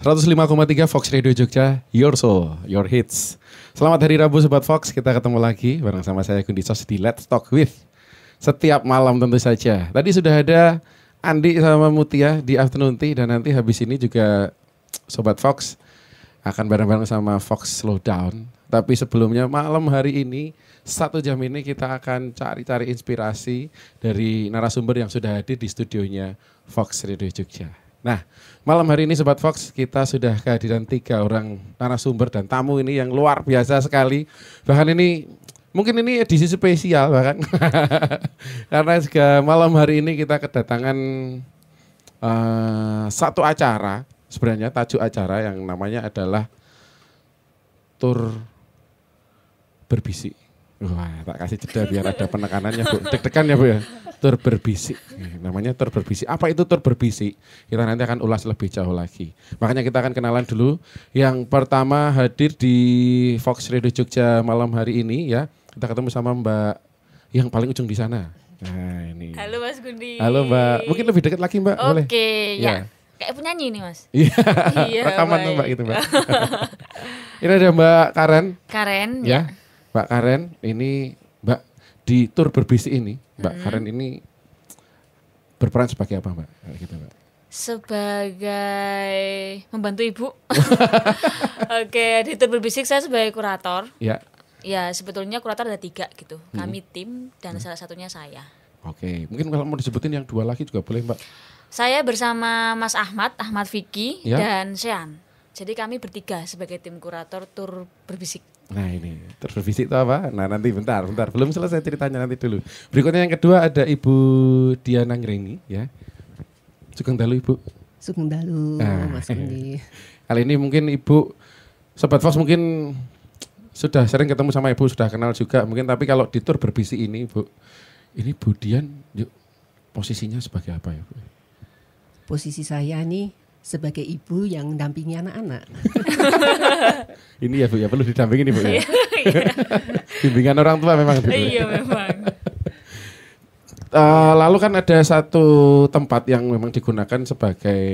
105,3 Fox Radio Jogja, Your Soul, Your Hits. Selamat hari Rabu Sobat Fox, kita ketemu lagi bareng sama saya Gundi Sos di Let's Talk With. Setiap malam tentu saja. Tadi sudah ada Andi sama Mutia di Afternoon Tea, dan nanti habis ini juga Sobat Fox akan bareng-bareng sama Fox Slowdown. Tapi sebelumnya malam hari ini, 1 jam ini kita akan cari-cari inspirasi dari narasumber yang sudah hadir di studionya Fox Radio Jogja. Nah, malam hari ini Sobat Fox kita sudah kehadiran 3 orang narasumber dan tamu ini yang luar biasa sekali. Bahkan ini mungkin ini edisi spesial bahkan karena juga malam hari ini kita kedatangan satu acara, sebenarnya tajuk acara yang namanya adalah Tur Berbisik. Wah, tak kasih jeda biar ada penekanannya, Bu. Deg-degan ya, Bu ya. Tur berbisik. Namanya tur berbisik. Apa itu tur berbisik? Kita nanti akan ulas lebih jauh lagi. Makanya kita akan kenalan dulu. Yang pertama hadir di Fox Radio Jogja malam hari ini ya. Kita ketemu sama Mbak yang paling ujung di sana. Nah, ini. Halo Mas Gundi. Halo Mbak. Mungkin lebih dekat lagi Mbak, boleh? Oke, ya. Kayak penyanyi nih Mas. Iya, rekaman tuh Mbak gitu Mbak. Ini ada Mbak Karen. Karen. Ya. Mbak Karen, ini Mbak di tur berbisik ini, Mbak Karen ini berperan sebagai apa Mbak? Gitu, Mbak. Sebagai membantu ibu. Oke, di tur berbisik saya sebagai kurator. Ya. Ya, sebetulnya kurator ada 3 gitu. Kami tim dan salah satunya saya. Oke, mungkin kalau mau disebutin yang 2 lagi juga boleh Mbak. Saya bersama Mas Ahmad Vicky ya. dan Sean. Jadi kami bertiga sebagai tim kurator tur berbisik. Nah ini, tur berbisik itu apa? Nah nanti bentar. Belum selesai ceritanya, nanti dulu. Berikutnya yang kedua ada Ibu Diana Ngreni ya. Sugeng dalu Ibu. Sugeng dalu Mas Gundi. Kali ini mungkin Ibu, Sobat Fox mungkin sudah sering ketemu sama Ibu, sudah kenal juga. Mungkin tapi kalau di tur berbisik ini Ibu, ini Bu Dian yuk, posisinya sebagai apa ya Bu? Posisi saya nih sebagai ibu yang dampingi anak-anak. Ini ya Bu ya, perlu didampingi nih Bu ya. Bimbingan orang tua memang. Iya memang. Lalu kan ada satu tempat yang memang digunakan sebagai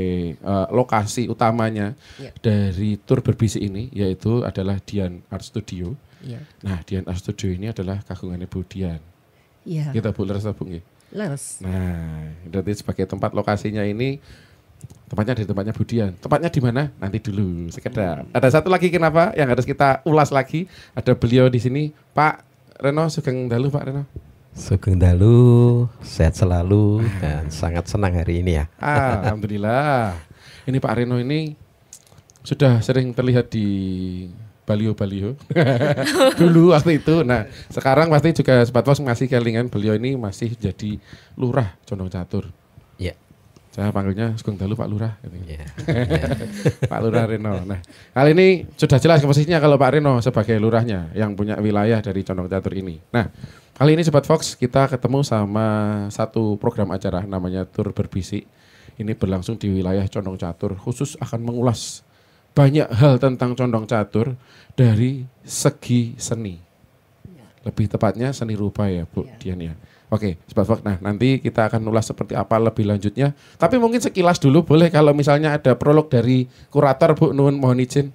lokasi utamanya dari tur berbisik ini, yaitu adalah Dian Art Studio. Ya. Nah Dian Art Studio ini adalah kagungannya Bu Dian. Iya. Kita Bu leres Bu nggih. Leres. Nah, berarti sebagai tempat lokasinya ini tempatnya di tempatnya Budian. Tempatnya di mana? Nanti dulu sekedar. Ada satu lagi kenapa yang harus kita ulas lagi. Ada beliau di sini, Pak Reno. Sugeng dalu Pak Reno. Sugeng dalu, sehat selalu dan sangat senang hari ini ya. Alhamdulillah. Ini Pak Reno ini sudah sering terlihat di baliho-baliho dulu waktu itu. Nah sekarang pasti juga Sobat Fox masih kelingan beliau ini masih jadi lurah Condong Catur. Iya. Saya panggilnya Sugeng dalu Pak Lurah. Iya. Pak Lurah Reno. Nah kali ini sudah jelas posisinya kalau Pak Reno sebagai lurahnya yang punya wilayah dari Condong Catur ini. Nah kali ini Sobat Fox kita ketemu sama satu program acara namanya Tur Berbisik. Ini berlangsung di wilayah Condong Catur, khusus akan mengulas banyak hal tentang Condong Catur dari segi seni. Lebih tepatnya seni rupa ya Bu Dian ya. Oke, Sobat Fox. Nah, nanti kita akan ulas seperti apa lebih lanjutnya. Tapi mungkin sekilas dulu boleh kalau misalnya ada prolog dari kurator Bu, nuwun mohon izin.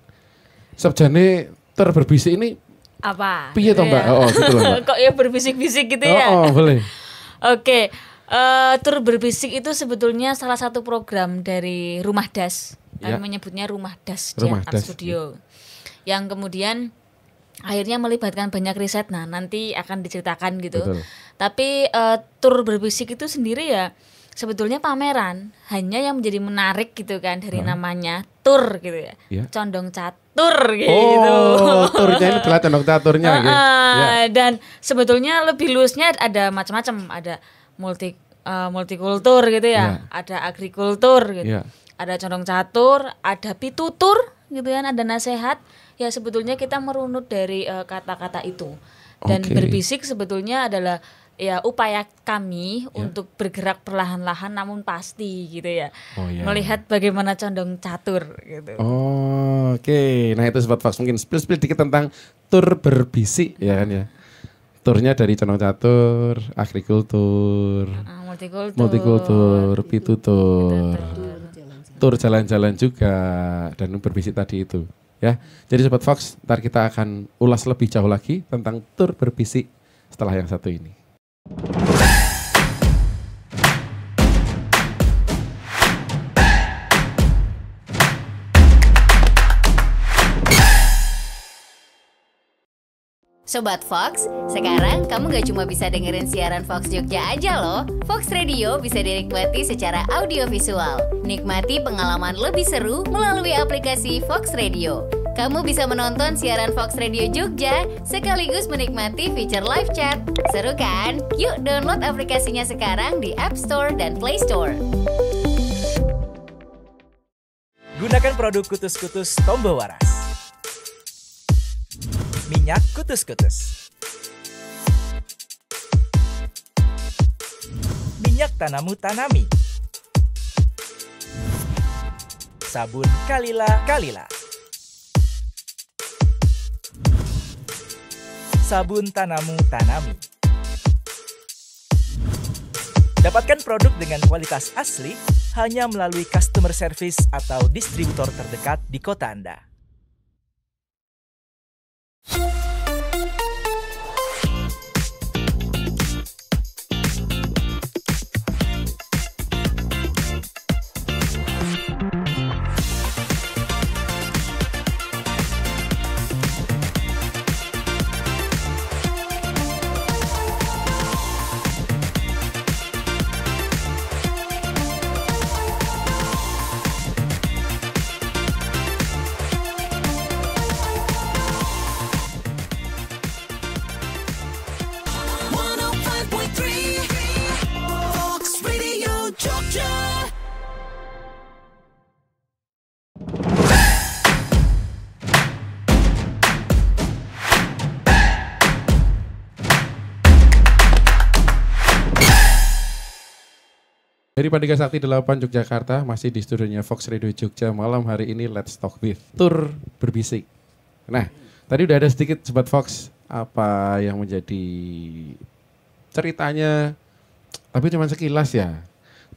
Sebjane tur berbisik ini apa? Piye toh Mbak? Oh, gitu loh Mbak. Kok ya berbisik-bisik gitu ya? Oh, boleh. Oke, tur berbisik itu sebetulnya salah satu program dari Rumah Das. Kami menyebutnya Rumah Das Dian Art Studio. Yang kemudian akhirnya melibatkan banyak riset. Nah, nanti akan diceritakan gitu. Betul. Tapi tur berbisik itu sendiri ya sebetulnya pameran, hanya yang menjadi menarik gitu kan dari namanya tur gitu ya. Condong Catur gitu. Oh, turnya ini adalah Condong Caturnya gitu. Dan sebetulnya lebih luasnya ada macam-macam, ada multikultur gitu ya. Ada agrikultur gitu. Ada Condong Catur, ada pitutur gitu kan, ada nasehat. Ya sebetulnya kita merunut dari kata-kata itu. Dan berbisik sebetulnya adalah ya upaya kami untuk bergerak perlahan-lahan namun pasti gitu ya. Melihat bagaimana Condong Catur gitu. Oke. Nah itu Sobat Fox mungkin spill dikit tentang tur berbisik ya kan ya. Turnya dari Condong Catur, agrikultur, multikultur, pitutur. tur jalan-jalan juga dan berbisik tadi itu ya. Jadi Sobat Fox, ntar kita akan ulas lebih jauh lagi tentang tur berbisik setelah yang satu ini. Sobat Fox, sekarang kamu gak cuma bisa dengerin siaran Fox Jogja aja loh. Fox Radio bisa dinikmati secara audiovisual. Nikmati pengalaman lebih seru melalui aplikasi Fox Radio. Kamu bisa menonton siaran Fox Radio Jogja sekaligus menikmati fitur live chat. Seru kan? Yuk download aplikasinya sekarang di App Store dan Play Store. Gunakan produk Kutus-Kutus Tombo Waras. Minyak Kutus-Kutus. Minyak Tanamu Tanami. Sabun Kalila Kalila. Sabun Tanamu Tanami. Dapatkan produk dengan kualitas asli hanya melalui customer service atau distributor terdekat di kota Anda. Dari Pandega Sakti 8 Yogyakarta, masih di studionya Fox Radio Jogja. Malam hari ini Let's Talk with Tur Berbisik. Nah, tadi udah ada sedikit Sobat Fox apa yang menjadi ceritanya, tapi cuma sekilas ya.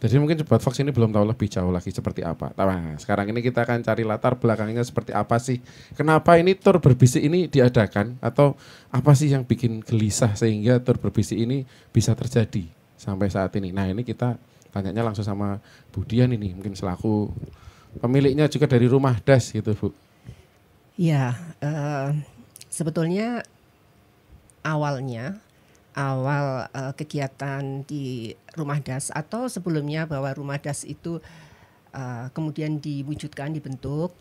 Jadi mungkin Sobat Fox ini belum tahu lebih jauh lagi seperti apa. Nah, sekarang ini kita akan cari latar belakangnya seperti apa sih. Kenapa ini Tur Berbisik ini diadakan, atau apa sih yang bikin gelisah sehingga Tur Berbisik ini bisa terjadi sampai saat ini. Nah, ini kita tanyanya langsung sama Bu Dian ini, mungkin selaku pemiliknya juga dari Rumah Das gitu Bu. Ya, sebetulnya awal kegiatan di Rumah Das atau sebelumnya bahwa Rumah Das itu kemudian diwujudkan, dibentuk,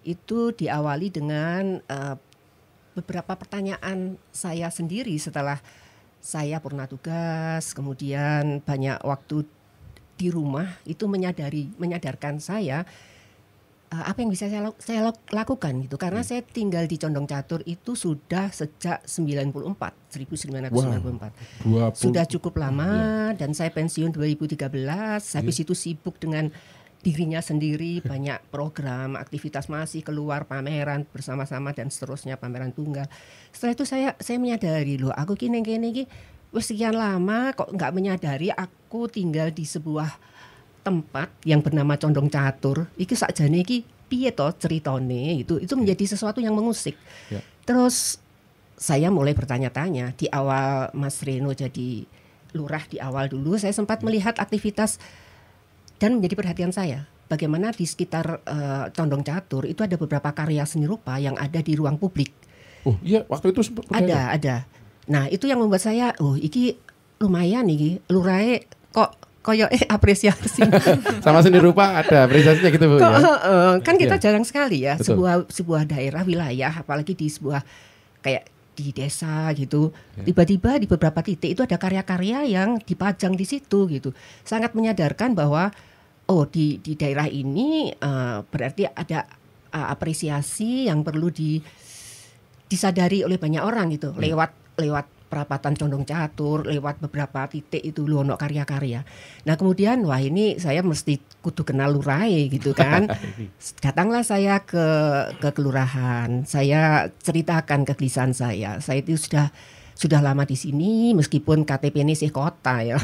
itu diawali dengan beberapa pertanyaan saya sendiri setelah saya purna tugas, kemudian banyak waktu di rumah itu menyadarkan saya apa yang bisa saya lakukan gitu, karena saya tinggal di Condong Catur itu sudah sejak 1994. Wow, sudah cukup lama dan saya pensiun 2013. Habis itu sibuk dengan dirinya sendiri, banyak program, aktivitas, masih keluar pameran bersama-sama dan seterusnya, pameran tunggal. Setelah itu saya menyadari, loh aku kini wes sekian lama kok nggak menyadari aku tinggal di sebuah tempat yang bernama Condong Catur. Iki sakjane iki piye to ceritane, itu menjadi sesuatu yang mengusik. Ya. Terus saya mulai bertanya-tanya. Di awal Mas Reno jadi lurah, di awal dulu saya sempat melihat aktivitas dan menjadi perhatian saya. Bagaimana di sekitar Condong Catur itu ada beberapa karya seni rupa yang ada di ruang publik. Oh iya, waktu itu sempat ada. Nah, itu yang membuat saya, iki lumayan iki, lurahe kok koyo apresiasi. Sama seni rupa ada apresiasinya gitu Bu. Kan kita jarang sekali ya. Betul. sebuah daerah, wilayah, apalagi di sebuah kayak di desa gitu. Tiba-tiba di beberapa titik itu ada karya-karya yang dipajang di situ gitu. Sangat menyadarkan bahwa di daerah ini berarti ada apresiasi yang perlu disadari oleh banyak orang gitu, lewat perapatan Condong Catur, lewat beberapa titik itu lu ono karya-karya. Nah kemudian wah ini saya mesti kudu kenal lurahe gitu kan. Datanglah saya ke kelurahan, saya ceritakan kegelisahan saya. Saya itu sudah sudah lama di sini meskipun KTP ini sih kota ya.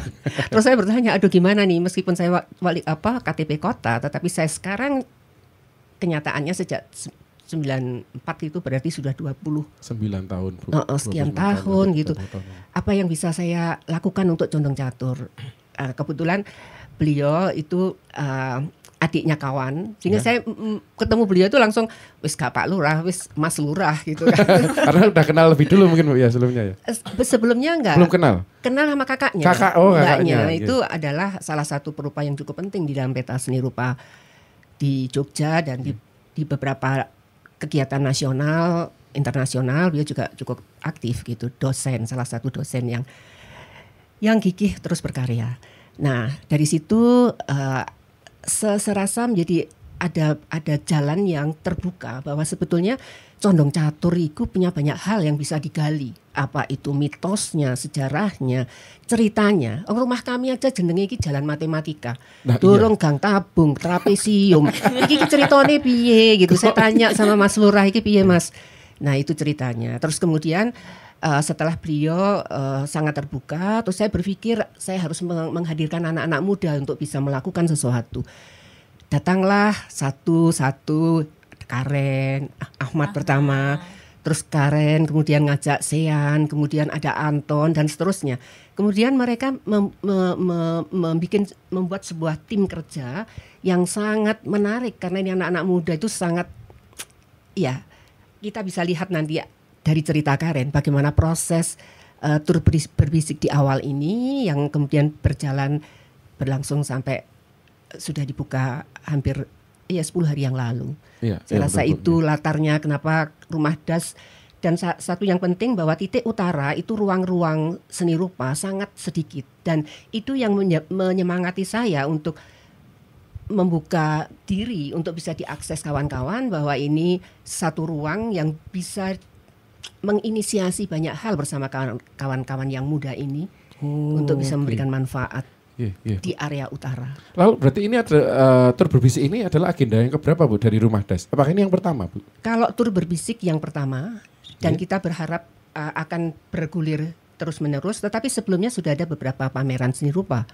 Terus saya bertanya, aduh gimana nih meskipun saya KTP kota, tetapi saya sekarang kenyataannya sejak 94 itu berarti sudah 29 tahun. Sekian tahun gitu. Apa yang bisa saya lakukan untuk condong catur? Kebetulan beliau itu adiknya kawan, sehingga saya ketemu beliau itu langsung wis Kak Pak Lurah, wis Mas Lurah gitu kan. Karena udah kenal lebih dulu mungkin Bu ya sebelumnya ya. Sebelumnya enggak. Belum kenal. Kenal sama kakaknya. Kakaknya. Itu adalah salah satu perupa yang cukup penting di dalam peta seni rupa di Jogja dan di beberapa kegiatan nasional, internasional. Beliau juga cukup aktif gitu, dosen, salah satu dosen yang gigih terus berkarya. Nah dari situ serasa menjadi ada jalan yang terbuka bahwa sebetulnya condong catur itu punya banyak hal yang bisa digali. Apa itu mitosnya, sejarahnya, ceritanya. Rumah kami aja jenenge iki jalan matematika. Durung gang tabung, trapesium. Iki ceritane piye gitu. Saya tanya sama Mas Lurah, iki piye Mas? Nah itu ceritanya. Terus kemudian setelah beliau sangat terbuka, terus saya berpikir saya harus menghadirkan anak-anak muda untuk bisa melakukan sesuatu. Datanglah satu-satu, Karen, Ahmad pertama, terus Karen, kemudian ngajak Sean, kemudian ada Anton dan seterusnya. Kemudian mereka membuat sebuah tim kerja yang sangat menarik karena ini anak-anak muda itu sangat, ya kita bisa lihat nanti dari cerita Karen bagaimana proses tur berbisik di awal ini yang kemudian berlangsung sampai sudah dibuka hampir 10 hari yang lalu. Saya rasa itu latarnya kenapa Rumah Das. Dan satu yang penting bahwa titik utara itu ruang-ruang seni rupa sangat sedikit dan itu yang menyemangati saya untuk membuka diri untuk bisa diakses kawan-kawan bahwa ini satu ruang yang bisa menginisiasi banyak hal bersama kawan-kawan yang muda ini untuk bisa memberikan manfaat di area utara. Lalu berarti ini ada tur berbisik ini adalah agenda yang keberapa Bu dari Rumah Das? Apakah ini yang pertama Bu? Kalau tur berbisik yang pertama dan kita berharap akan bergulir terus-menerus, tetapi sebelumnya sudah ada beberapa pameran seni rupa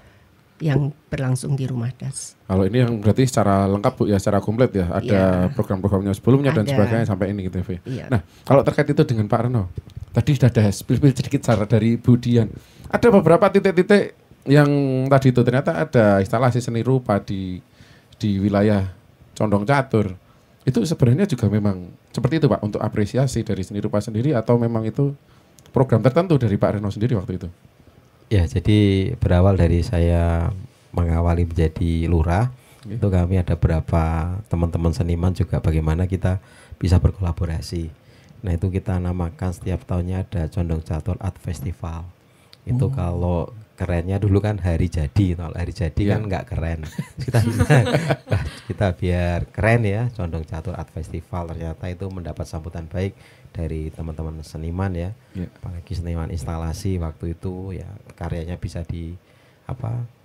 yang berlangsung di Rumah Das. Kalau ini yang berarti secara lengkap Bu ya, secara komplit ya, ada program-programnya sebelumnya dan sebagainya sampai ini gitu ya. Nah, kalau terkait itu dengan Pak Reno, tadi sudah ada spill sedikit saran dari Bu Dian. Ada beberapa titik-titik yang tadi itu ternyata ada instalasi seni rupa di wilayah Condong Catur. Itu sebenarnya juga memang seperti itu Pak, untuk apresiasi dari seni rupa sendiri atau memang itu program tertentu dari Pak Reno sendiri waktu itu? Ya, jadi berawal dari saya mengawali menjadi lurah, itu kami ada beberapa teman-teman seniman juga bagaimana kita bisa berkolaborasi. Nah itu kita namakan setiap tahunnya ada Condong Catur Art Festival. Itu kalau kerennya dulu kan hari jadi, kalau hari jadi kan nggak keren. Kita biar keren ya, Condong Catur Art Festival. Ternyata itu mendapat sambutan baik dari teman-teman seniman ya, apalagi seniman instalasi waktu itu ya karyanya bisa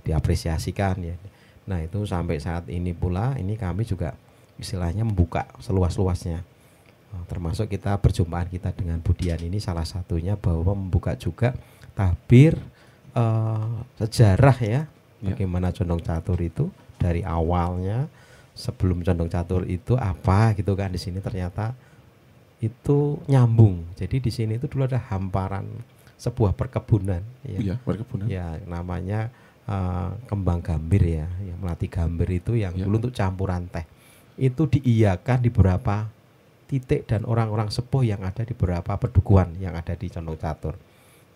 diapresiasikan ya. Nah itu sampai saat ini pula ini kami juga istilahnya membuka seluas-luasnya, termasuk kita perjumpaan kita dengan Budian ini salah satunya bahwa membuka juga tabir sejarah ya, bagaimana Condong Catur itu dari awalnya sebelum Condong Catur itu apa gitu kan, di sini ternyata itu nyambung. Jadi di sini itu dulu ada hamparan sebuah perkebunan ya. Perkebunan. Ya, namanya kembang gambir ya, yang melati gambir itu yang dulu untuk campuran teh. Itu diiyakan di beberapa titik dan orang-orang sepuh yang ada di beberapa pedukuhan yang ada di Condong Catur.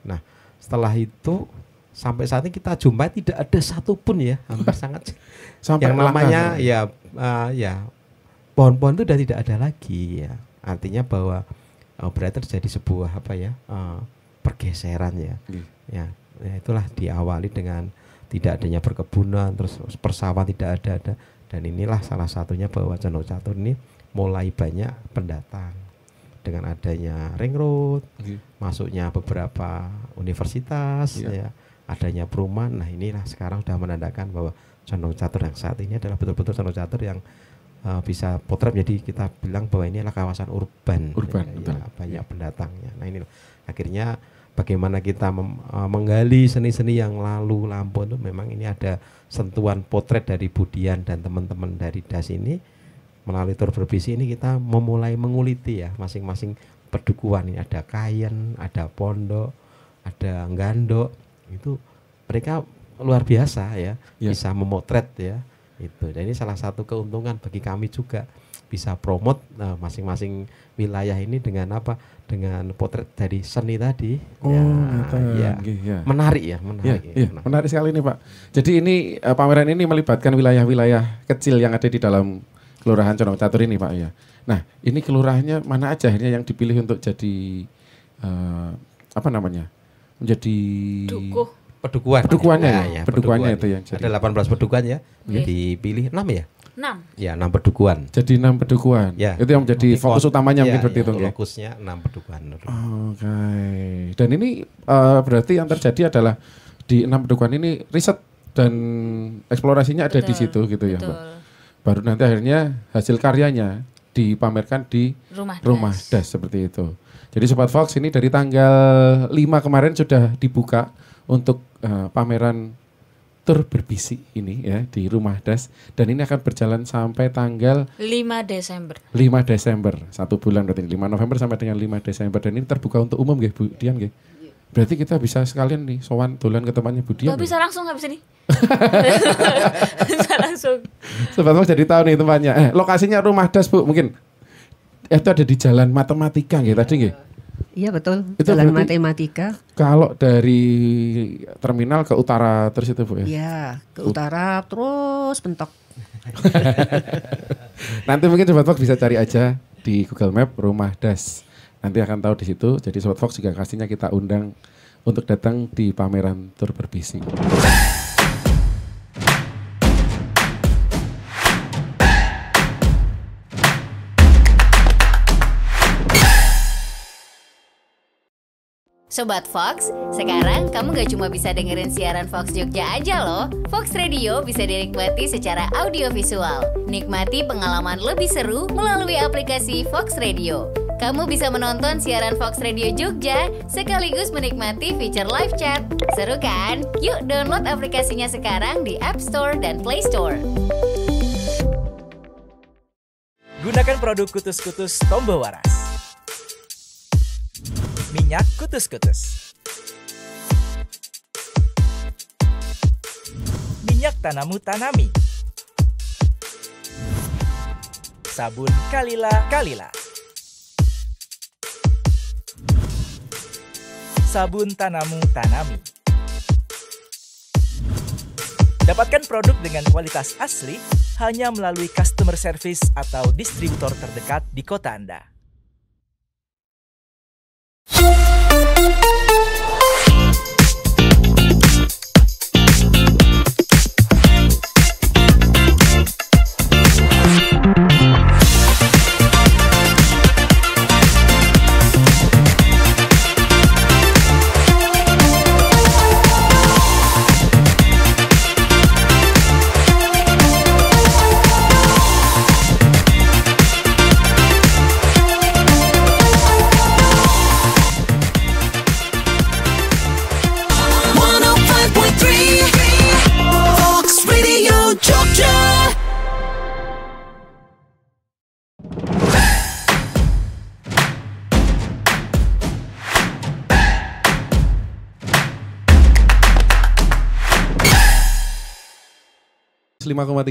Nah, setelah itu sampai saat ini kita jumpai tidak ada satupun ya, hampir sangat sampai yang namanya pohon-pohon itu sudah tidak ada lagi ya. Artinya bahwa berarti terjadi sebuah pergeseran ya. Ya itulah diawali dengan tidak adanya perkebunan, terus persawahan tidak ada, dan inilah salah satunya bahwa Condong Catur ini mulai banyak pendatang dengan adanya ring road, masuknya beberapa universitas ya, adanya perumahan. Nah inilah sekarang sudah menandakan bahwa Condong Catur yang saat ini adalah betul-betul Condong Catur yang bisa potret, jadi kita bilang bahwa ini adalah kawasan urban ya, banyak pendatangnya. Nah ini akhirnya bagaimana kita menggali seni-seni yang lalu lampau itu, memang ini ada sentuhan potret dari Budian dan teman-teman dari DAS ini. Melalui tur berbisi ini kita memulai menguliti ya masing-masing pedukuhan. Ini ada Kayen, ada Pondok, ada Ngandok. Itu mereka luar biasa ya, bisa memotret ya. Itu. Dan ini salah satu keuntungan bagi kami juga, bisa promote masing-masing wilayah ini dengan apa? Dengan potret dari seni tadi. Menarik ya, menarik. Menarik sekali nih Pak. Jadi ini pameran ini melibatkan wilayah-wilayah kecil yang ada di dalam Kelurahan Condong Catur ini Pak ya. Nah, ini kelurahannya mana aja akhirnya yang dipilih untuk jadi menjadi pedukuhannya ya. Pedukuhannya itu yang jadi. Ada 18 pedukuhan ya. Dipilih 6 ya? 6. Ya, 6 pedukuhan. Jadi 6 pedukuhan. Ya. Itu yang menjadi fokus utamanya mungkin seperti itu. Fokusnya 6 pedukuhan. Oke. Dan ini berarti yang terjadi adalah di 6 pedukuhan ini riset dan eksplorasinya ada di situ gitu ya, Mbak. Baru nanti akhirnya hasil karyanya dipamerkan di rumah DAS seperti itu. Jadi Sobat Fox, ini dari tanggal 5 kemarin sudah dibuka untuk pameran tur berbisi ini ya di rumah DAS, dan ini akan berjalan sampai tanggal 5 Desember. 5 Desember, 1 bulan berarti 5 November sampai dengan 5 Desember, dan ini terbuka untuk umum nggih Bu Dian nggih. Berarti kita bisa sekalian nih sowan dolan ke tempatnya Bu Dian. Bisa langsung habis ini. Bisa langsung. Sobat Fox jadi tahu nih tempatnya. Lokasinya rumah DAS Bu, mungkin itu ada di Jalan Matematika nggih tadi nggih. Iya betul, itu Jalan Matematika. Kalau dari terminal ke utara terus itu Bu ya? Iya, ke utara terus mentok. Nanti mungkin Sobat Fox bisa cari aja di Google Map rumah DAS. Nanti akan tahu di situ. Jadi Sobat Fox juga pastinya kita undang untuk datang di pameran tur berbisi. Sobat Fox, sekarang kamu gak cuma bisa dengerin siaran Fox Jogja aja loh. Fox Radio bisa dinikmati secara audiovisual. Nikmati pengalaman lebih seru melalui aplikasi Fox Radio. Kamu bisa menonton siaran Fox Radio Jogja sekaligus menikmati fitur live chat. Seru kan? Yuk download aplikasinya sekarang di App Store dan Play Store. Gunakan produk Kutus-Kutus Tombo Waras. Minyak Kutus-Kutus. Minyak Tanamu Tanami. Sabun Kalila. Sabun Tanamu Tanami. Dapatkan produk dengan kualitas asli hanya melalui customer service atau distributor terdekat di kota Anda.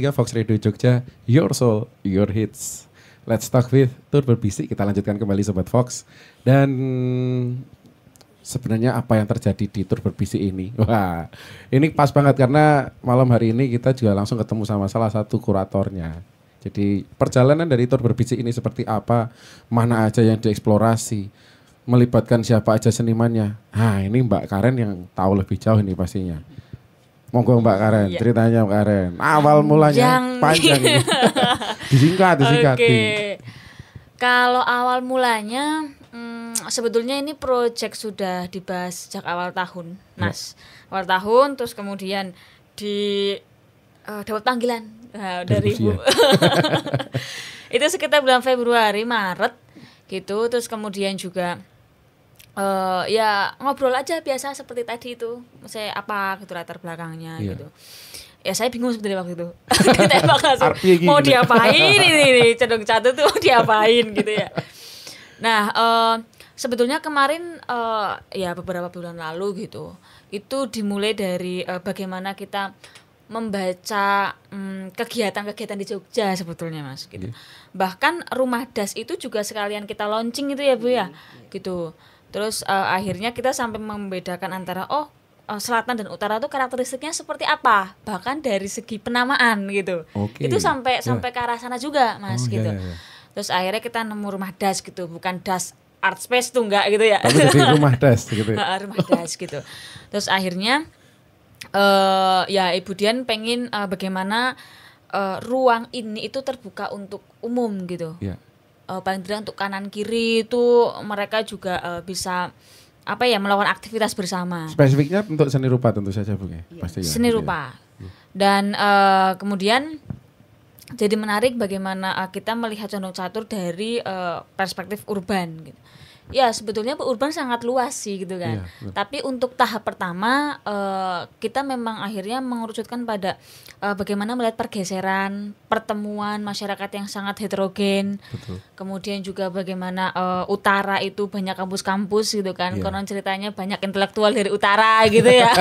Fox Radio Jogja, Your Soul, Your Hits. Let's talk with Tur Berbisi. Kita lanjutkan kembali Sobat Fox. Dan sebenarnya apa yang terjadi di Tur Berbisi ini? Wah, ini pas banget karena malam hari ini kita juga langsung ketemu sama salah satu kuratornya. Jadi perjalanan dari Tur Berbisi ini seperti apa? Mana aja yang dieksplorasi? Melibatkan siapa aja senimannya? Nah, ini Mbak Karen yang tahu lebih jauh ini pastinya. Monggo Mbak Karen, ceritanya Mbak Karen. Awal mulanya panjang ini. disingkat. Oke. Kalau awal mulanya, sebetulnya ini proyek sudah dibahas sejak awal tahun, Mas. Awal tahun, terus kemudian dapat panggilan dari Ibu. Itu sekitar bulan Februari, Maret, gitu. Terus kemudian juga Ya ngobrol aja biasa seperti tadi itu, saya apa gitu latar belakangnya gitu. Ya saya bingung sebenarnya waktu itu. Ditembak langsung mau diapain ini Condong Catur tuh mau diapain gitu ya. Nah sebetulnya kemarin ya beberapa bulan lalu gitu, itu dimulai dari bagaimana kita membaca kegiatan-kegiatan di Jogja sebetulnya Mas gitu. Bahkan rumah das itu juga sekalian kita launching itu ya Bu ya gitu. Terus akhirnya kita sampai membedakan antara selatan dan utara itu karakteristiknya seperti apa, bahkan dari segi penamaan gitu. Itu sampai ke arah sana juga Mas gitu. Terus akhirnya kita nemu rumah das gitu, bukan das art space tuh enggak gitu ya. Tapi jadi rumah das gitu. Rumah das gitu. Terus akhirnya ya Ibu Dian pengen bagaimana ruang ini itu terbuka untuk umum gitu. Paling tidak untuk kanan kiri itu mereka juga bisa melakukan aktivitas bersama. Spesifiknya untuk seni rupa tentu saja Bu ya. Pasti ya. Seni rupa. Dan kemudian jadi menarik bagaimana kita melihat Condong Catur dari perspektif urban gitu. Ya sebetulnya urban sangat luas sih gitu kan. Tapi untuk tahap pertama kita memang akhirnya mengerucutkan pada bagaimana melihat pergeseran, pertemuan masyarakat yang sangat heterogen. Kemudian juga bagaimana utara itu banyak kampus-kampus gitu kan. Konon ceritanya banyak intelektual dari utara gitu ya.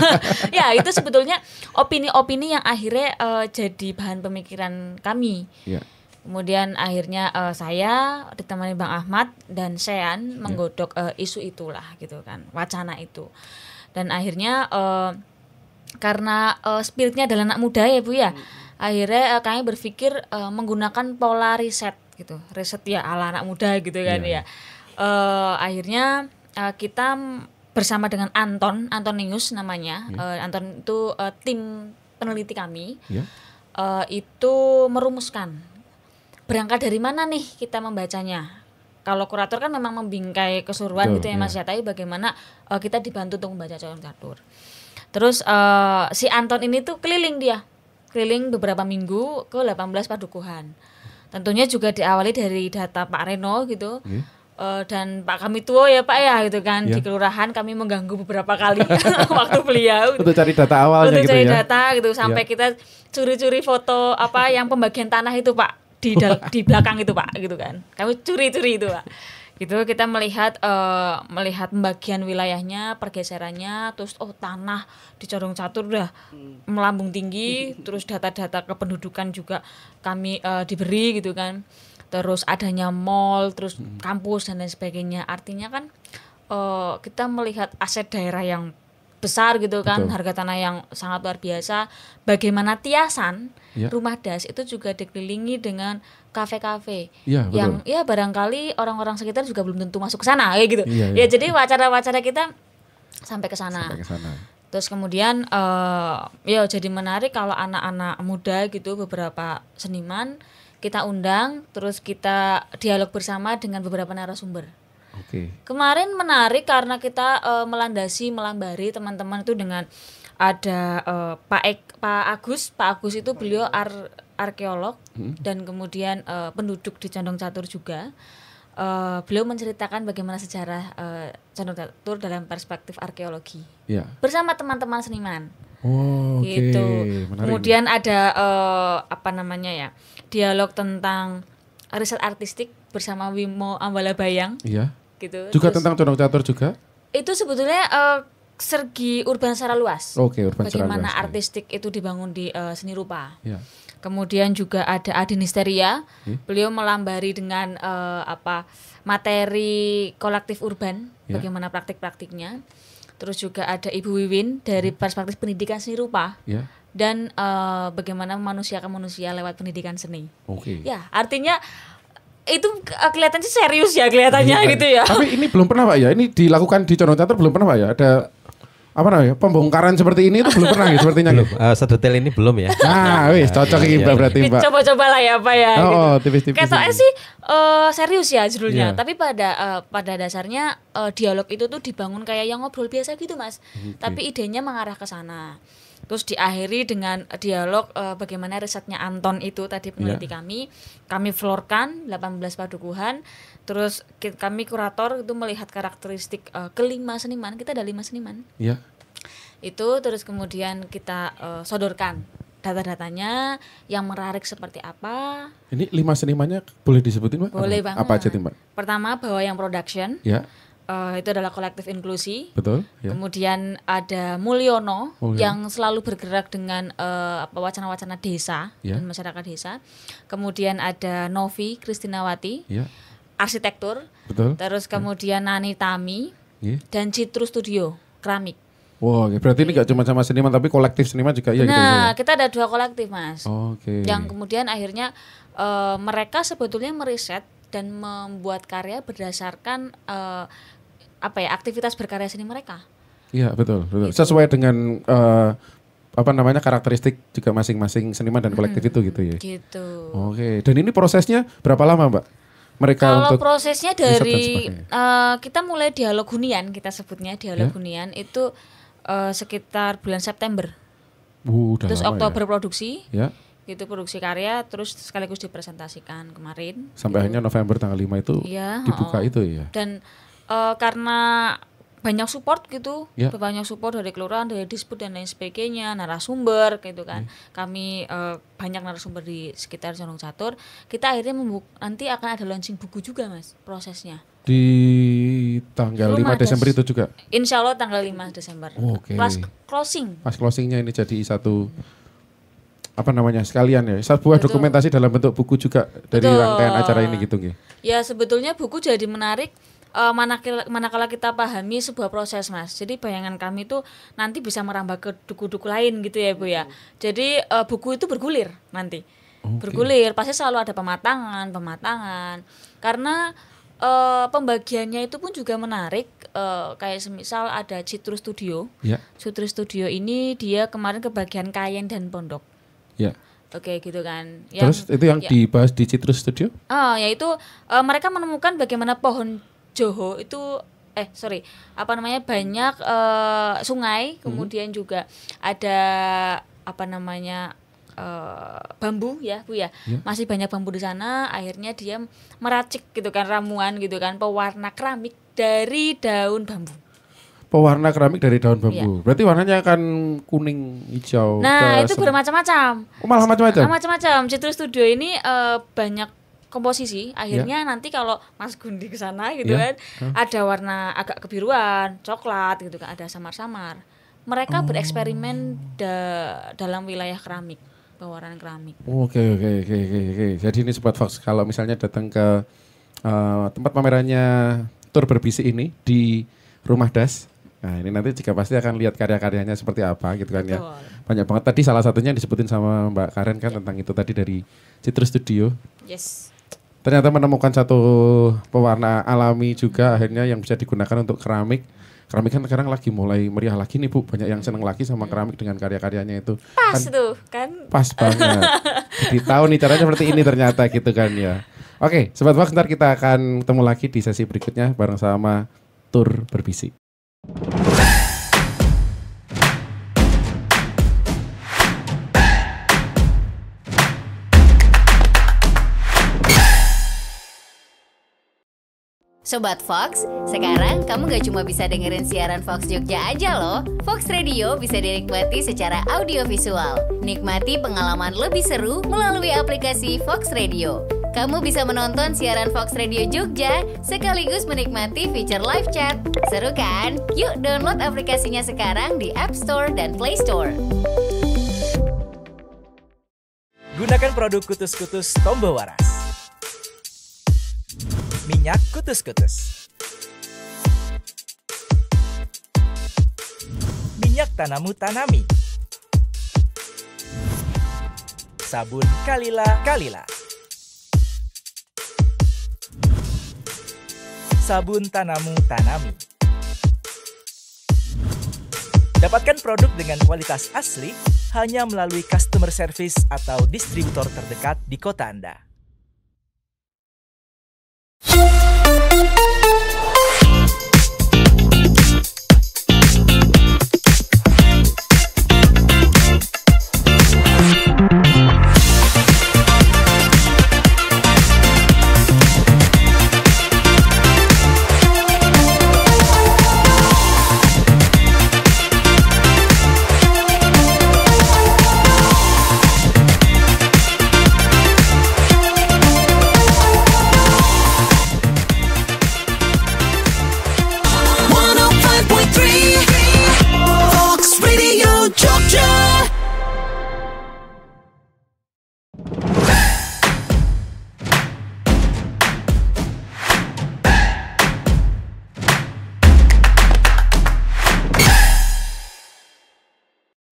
Ya itu sebetulnya opini-opini yang akhirnya jadi bahan pemikiran kami. Kemudian akhirnya saya ditemani Bang Ahmad dan Sean menggodok isu itulah gitu kan, wacana itu. Dan akhirnya karena spiritnya adalah anak muda ya Bu ya, akhirnya kami berpikir menggunakan pola riset gitu, riset ya ala anak muda gitu kan ya. Akhirnya kita bersama dengan Antonius namanya, Anton itu tim peneliti kami, itu merumuskan. Berangkat dari mana nih kita membacanya? Kalau kurator kan memang membingkai keseluruhan gitu ya Mas ya, tapi bagaimana kita dibantu untuk membaca Condong Catur. Terus si Anton ini tuh keliling beberapa minggu ke 18 padukuhan. Tentunya juga diawali dari data Pak Reno gitu. Dan Pak Kamituo ya Pak ya gitu kan, di kelurahan kami mengganggu beberapa kali waktu beliau untuk cari data awalnya untuk gitu cari ya. data gitu sampai kita curi-curi foto yang pembagian tanah itu Pak di belakang itu Pak gitu kan, kami curi-curi itu Pak gitu. Kita melihat pembagian wilayahnya, pergeserannya, terus tanah di Condong Catur udah melambung tinggi, terus data-data kependudukan juga kami diberi gitu kan, terus adanya mall, terus kampus dan lain sebagainya. Artinya kan kita melihat aset daerah yang besar gitu kan, harga tanah yang sangat luar biasa. Bagaimana Tiasan rumah das itu juga dikelilingi dengan kafe-kafe yang ya barangkali orang-orang sekitar juga belum tentu masuk ke sana kayak gitu. Ya jadi wacana-wacana kita sampai ke sana. Terus kemudian ya jadi menarik kalau anak-anak muda gitu, beberapa seniman kita undang, terus kita dialog bersama dengan beberapa narasumber. Kemarin menarik karena kita melambari teman-teman itu dengan ada Pak Agus itu beliau arkeolog dan kemudian penduduk di Condong Catur juga. Beliau menceritakan bagaimana sejarah Condong Catur dalam perspektif arkeologi bersama teman-teman seniman. Gitu. Kemudian ada dialog tentang riset artistik bersama Wimo Ambalabayang. Gitu. Juga terus, tentang Condong Catur juga? Itu sebetulnya segi urban secara luas. Bagaimana artistik itu dibangun di seni rupa. Kemudian juga ada Adinisteria. Beliau melambari dengan materi kolektif urban, bagaimana praktik-praktiknya. Terus juga ada Ibu Wiwin dari perspektif pendidikan seni rupa. Dan bagaimana manusia ke manusia lewat pendidikan seni. Ya, artinya itu kelihatan sih serius ya kelihatannya gitu ya. Tapi ini belum pernah Pak ya, ini dilakukan di Condong Catur belum pernah Pak ya, ada pembongkaran seperti ini itu belum pernah ya sepertinya. Sedetail ini belum ya. Nah, wis cocok ini Mbak berarti Mbak. Coba-coba lah ya Pak ya. Tipis-tipis. Ketoknya sih serius ya judulnya, tapi pada dasarnya dialog itu tuh dibangun kayak yang ngobrol biasa gitu Mas. Tapi idenya mengarah ke sana. Terus diakhiri dengan dialog bagaimana risetnya Anton itu tadi peneliti kami floorkan 18 padukuhan. Terus kami kurator itu melihat karakteristik kelima seniman, kita ada 5 seniman. Iya. Itu terus kemudian kita sodorkan data-datanya yang menarik seperti apa. Ini 5 senimannya boleh disebutin, Mbak? Boleh banget. Apa aja, Mbak? Pertama bahwa yang production. Ya. Itu adalah kolektif inklusi. Betul. Ya. Kemudian ada Mulyono yang selalu bergerak dengan wacana-wacana desa dan masyarakat desa. Kemudian ada Novi Kristinawati, arsitektur. Betul. Terus kemudian Nani Tami dan Citrus Studio keramik. Wow, berarti ini nggak cuma sama seniman tapi kolektif seniman juga ya? Nah, kita ada 2 kolektif, Mas. Oke. Yang kemudian akhirnya mereka sebetulnya meriset dan membuat karya berdasarkan aktivitas berkarya seni mereka. Iya, betul. Sesuai dengan karakteristik juga masing-masing seniman dan kolektif itu gitu ya. Gitu. Oke. Dan ini prosesnya berapa lama, Mbak? Mereka kalau untuk prosesnya dari kita mulai dialog hunian, kita sebutnya dialog hunian itu sekitar bulan September. Terus Oktober produksi. Ya. Gitu produksi karya terus sekaligus dipresentasikan kemarin. Sampai akhirnya November tanggal 5 itu dibuka itu ya. Dan karena banyak support gitu, banyak support dari kelurahan, dari Disput dan lain sebagainya, narasumber gitu kan. Kami banyak narasumber di sekitar Condong Catur. Kita akhirnya nanti akan ada launching buku juga, Mas, prosesnya. Di tanggal 5 Desember itu juga? Insya Allah tanggal 5 Desember. Pas closing. Pas closingnya ini jadi satu sekalian ya, sebuah dokumentasi dalam bentuk buku juga dari rangkaian acara ini gitu nggih. Ya sebetulnya buku jadi menarik manakala kita pahami sebuah proses, Mas. Jadi bayangan kami itu nanti bisa merambah ke duku-duku lain gitu ya, Bu ya. Jadi buku itu bergulir nanti. Bergulir, pasti selalu ada pematangan. Karena pembagiannya itu pun juga menarik. Kayak semisal ada Citrus Studio. Citrus Studio ini dia kemarin kebagian kayen dan pondok. Ya. Oke gitu kan. Terus itu yang dibahas di Citrus Studio? Yaitu mereka menemukan bagaimana pohon Joho itu banyak sungai, kemudian juga ada bambu ya Bu ya. Masih banyak bambu di sana, akhirnya dia meracik gitu kan ramuan gitu kan pewarna keramik dari daun bambu. Pewarna keramik dari daun bambu. Berarti warnanya akan kuning, hijau. Nah, itu bermacam-macam. Malah macam-macam. Macam-macam. Citrus Studio ini banyak komposisi. Akhirnya nanti kalau Mas Gundi ke sana gitu kan, ada warna agak kebiruan, coklat gitu kan, ada samar-samar. Mereka bereksperimen dalam wilayah keramik, pewarnaan keramik. Oke. Jadi ini Sobat Fox kalau misalnya datang ke tempat pamerannya Tur Berbisik ini di Rumah Das. Nah ini nanti juga pasti akan lihat karya-karyanya seperti apa gitu kan. Betul. Ya. Banyak banget tadi salah satunya disebutin sama Mbak Karen kan tentang itu tadi dari Citrus Studio. Yes. Ternyata menemukan satu pewarna alami juga akhirnya yang bisa digunakan untuk keramik. Keramik kan sekarang lagi mulai meriah lagi nih Bu. Banyak yang seneng lagi sama keramik dengan karya-karyanya itu. Pas tuh kan. Pas banget. Jadi tahu nih caranya seperti ini ternyata gitu kan ya. Oke Sobat Fox, ntar kita akan ketemu lagi di sesi berikutnya bareng sama Tur Berbisik. Sobat Fox, sekarang kamu gak cuma bisa dengerin siaran Fox Jogja aja loh. Fox Radio bisa dinikmati secara audiovisual. Nikmati pengalaman lebih seru melalui aplikasi Fox Radio. Kamu bisa menonton siaran Fox Radio Jogja sekaligus menikmati fitur live chat. Seru kan? Yuk download aplikasinya sekarang di App Store dan Play Store. Gunakan produk Kutus-Kutus Tombo Waras. Minyak Kutus-Kutus. Minyak Tanamu Tanami. Sabun Kalila. Sabun Tanamu Tanami. Dapatkan produk dengan kualitas asli hanya melalui customer service atau distributor terdekat di kota Anda.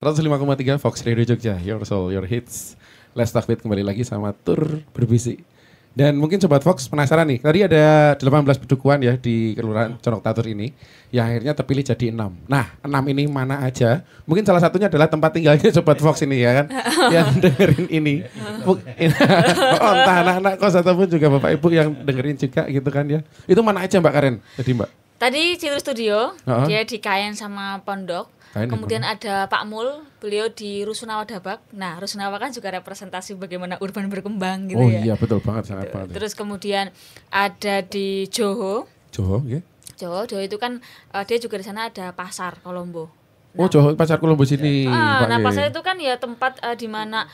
105,3 Fox Radio Jogja, Your Soul, Your Hits. Let's Talk With kembali lagi sama Tur Berbisik. Dan mungkin Sobat Fox penasaran nih, tadi ada 18 pedukuhan ya di Kelurahan Condong Catur ini, yang akhirnya terpilih jadi 6. Nah, 6 ini mana aja? Mungkin salah satunya adalah tempat tinggalnya Sobat Fox ini ya kan, yang dengerin ini. Entah anak-anak kos ataupun juga Bapak Ibu yang dengerin juga gitu kan ya. Itu mana aja Mbak Karen? Jadi Mbak? Tadi Ciru Studio, dia di Kayen sama Pondok. Kemudian ada Pak Mul, beliau di Rusunawa Dabak. Nah, Rusunawa kan juga representasi bagaimana urban berkembang gitu ya. Oh iya, betul banget, sangat banget. Terus kemudian ada di Johor. Johor, ya. Johor itu kan dia juga di sana ada pasar Kolombo. Oh, Johor pasar Kolombo sini. Nah, pasar itu kan ya tempat di mana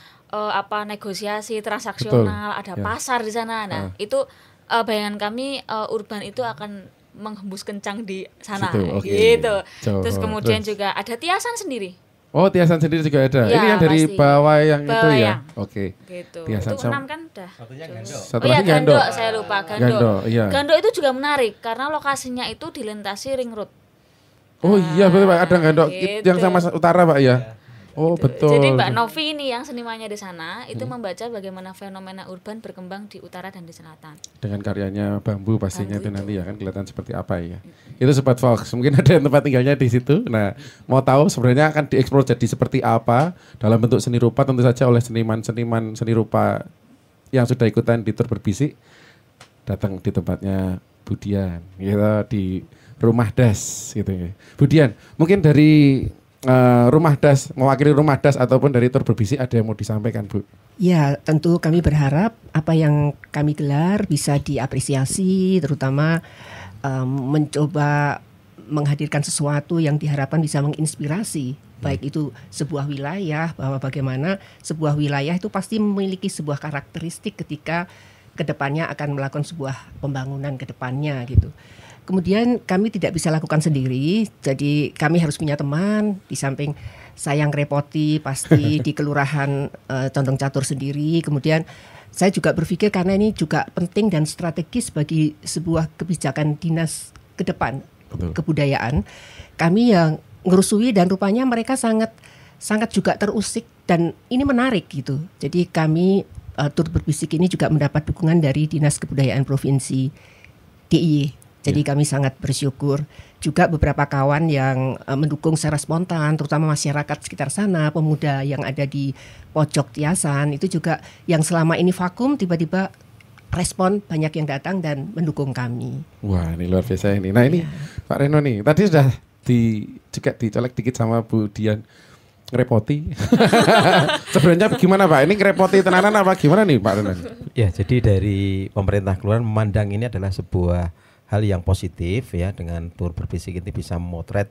negosiasi transaksional, ada pasar di sana. Nah, itu bayangan kami urban itu akan menghembus kencang di sana gitu. Terus kemudian juga ada Tiasan sendiri. Oh, Tiasan sendiri juga ada. Ya, ini yang dari pasti. bawah yang itu ya. Yang. Oke. Gitu. Tiasan Itu 6 kan udah. Satunya Gando. Satu Oh iya, lagi Gando. saya lupa Gando. Gando, iya. Gando itu juga menarik karena lokasinya itu dilintasi ring road. Oh iya betul Pak, ada Gando Gitu. yang sama utara Pak ya. Oh betul. Jadi Mbak Novi ini yang senimannya di sana itu membaca bagaimana fenomena urban berkembang di utara dan di selatan. Dengan karyanya Bambu pastinya itu nanti ya kan kelihatan seperti apa ya. Itu Sobat Fox, mungkin ada yang tempat tinggalnya di situ. Nah, mau tahu sebenarnya akan dieksplor jadi seperti apa dalam bentuk seni rupa tentu saja oleh seniman-seniman seni rupa yang sudah ikutan di Tur Berbisik. Datang di tempatnya Budian gitu di Rumah Das gitu ya. Budian, mungkin dari Rumah Das, mewakili Rumah Das ataupun dari Tur Berbisik ada yang mau disampaikan Bu? Ya, tentu kami berharap apa yang kami gelar bisa diapresiasi, terutama mencoba menghadirkan sesuatu yang diharapkan bisa menginspirasi. Baik itu sebuah wilayah, bahwa bagaimana sebuah wilayah itu pasti memiliki sebuah karakteristik ketika kedepannya akan melakukan sebuah pembangunan kedepannya gitu. Kemudian kami tidak bisa lakukan sendiri, jadi kami harus punya teman di samping saya yang repoti pasti di Kelurahan Condong Catur sendiri. Kemudian saya juga berpikir karena ini juga penting dan strategis bagi sebuah kebijakan dinas ke depan. Betul. Kebudayaan. Kami yang ngerusui dan rupanya mereka sangat juga terusik dan ini menarik gitu. Jadi kami Tur Berbisik ini juga mendapat dukungan dari Dinas Kebudayaan Provinsi DIY. Jadi kami sangat bersyukur juga beberapa kawan yang mendukung secara spontan, terutama masyarakat sekitar sana, pemuda yang ada di pojok Tiasan itu juga yang selama ini vakum tiba-tiba respon banyak yang datang dan mendukung kami. Wah ini luar biasa ini. Nah ini Pak Reno nih, tadi sudah juga dicolek dikit sama Bu Dian ngerepoti. Sebenarnya gimana Pak? Ini ngerepoti tenanan apa gimana nih Pak Reno? Ya jadi dari pemerintah kelurahan memandang ini adalah sebuah hal yang positif ya, dengan Tur Berbisik ini bisa memotret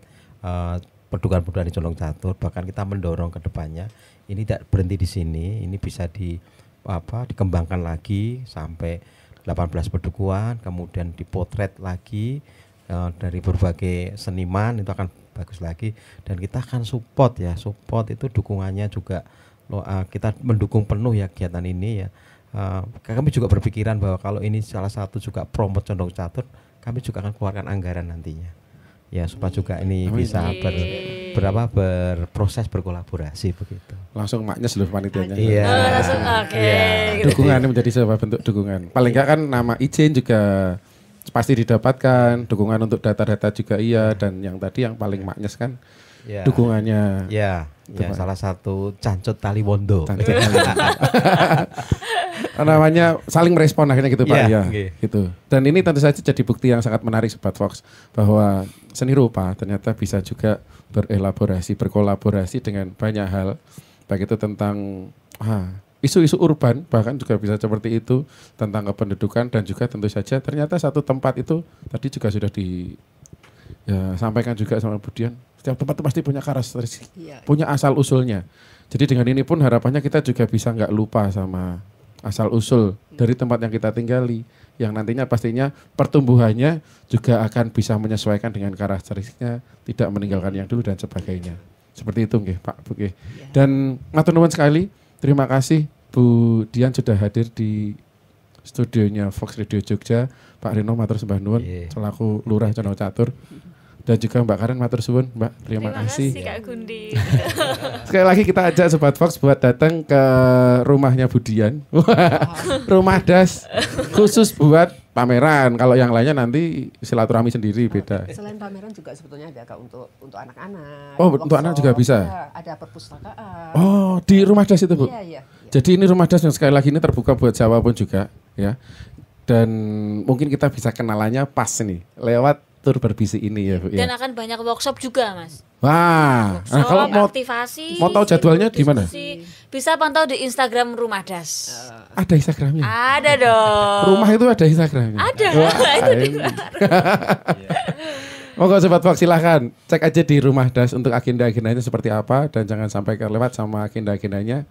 perdukuhan-perdukuhan di Condong Catur, bahkan kita mendorong ke depannya ini tidak berhenti di sini, ini bisa dikembangkan lagi sampai 18 perdukuhan, kemudian dipotret lagi dari berbagai seniman, itu akan bagus lagi dan kita akan support itu dukungannya juga kita mendukung penuh ya kegiatan ini ya. Kami juga berpikiran bahwa kalau ini salah satu juga promote Condong Catur, kami juga akan keluarkan anggaran nantinya ya supaya juga ini bisa berproses berkolaborasi begitu. Langsung maknya seluruh panitianya. Iya. Langsung Gitu. Dukungan menjadi sebuah bentuk dukungan. Paling enggak kan nama izin juga pasti didapatkan, dukungan untuk data-data juga iya, dan yang tadi yang paling maknyes kan dukungannya. Ya, salah satu Cancut Taliwondo. Namanya saling merespon akhirnya gitu Pak ya. Gitu. Dan ini tentu saja jadi bukti yang sangat menarik Sobat Fox bahwa seni rupa ternyata bisa juga berkolaborasi dengan banyak hal, baik itu tentang isu-isu urban, bahkan juga bisa seperti itu, tentang kependudukan, dan juga tentu saja ternyata satu tempat itu tadi juga sudah disampaikan juga sama Budian, setiap tempat itu pasti punya karakteristik, punya asal usulnya. Jadi dengan ini pun harapannya kita juga bisa nggak lupa sama asal usul dari tempat yang kita tinggali, yang nantinya pastinya pertumbuhannya juga akan bisa menyesuaikan dengan karakteristiknya, tidak meninggalkan yang dulu dan sebagainya. Seperti itu nggih Pak Bu nggih. Dan matur nuwun sekali, terima kasih Bu Dian sudah hadir di studionya Fox Radio Jogja. Pak Reno matur sembah nuwun selaku Lurah Condong Catur. Dan juga Mbak Karen matur suwun, Mbak. Terima kasih. Terima kasih Kak Gundi. Sekali lagi kita ajak Sobat Fox buat datang ke rumahnya Budian. Rumah das khusus buat pameran. Kalau yang lainnya nanti silaturahmi sendiri beda. Selain pameran juga sebetulnya ada Kak untuk anak-anak. Oh, untuk anak juga bisa. Ada perpustakaan. Oh, di rumah das itu, Bu. Iya. Jadi ini rumah das yang sekali lagi ini terbuka buat siapapun juga, ya. Dan mungkin kita bisa kenalannya pas nih lewat tur berbisik ini ya, Bu. Dan akan banyak workshop juga, Mas. Wah, Workshop, kalau mau aktivasi, mau tahu jadwalnya di mana? Bisa pantau di Instagram Rumah Das. Ada Instagramnya? Ada dong. Rumah itu ada Instagramnya? Ada. Wah, Itu di Monggo Sobat Fox silahkan cek aja di Rumah Das untuk agenda-agendanya seperti apa dan jangan sampai kelewat sama agenda-agendanya.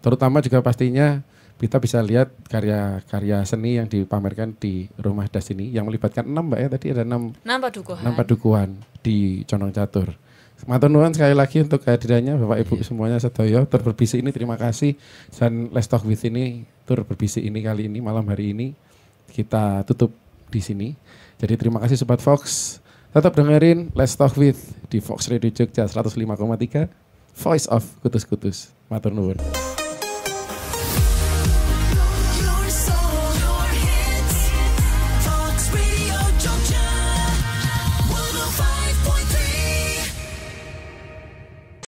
Terutama juga pastinya kita bisa lihat karya-karya seni yang dipamerkan di Rumah Das ini yang melibatkan 6 Mbak ya, tadi ada 6 padukuhan di Condong Catur. Matur nuwun sekali lagi untuk kehadirannya Bapak Ibu semuanya sedaya. Tur berbisik ini terima kasih, dan Let's Talk With ini tur berbisik ini kali ini malam hari ini kita tutup di sini. Jadi terima kasih Sobat Fox. Tetap dengerin Let's Talk With di Fox Radio Jogja 105,3 Voice of Kutus-Kutus. Matur nuwun.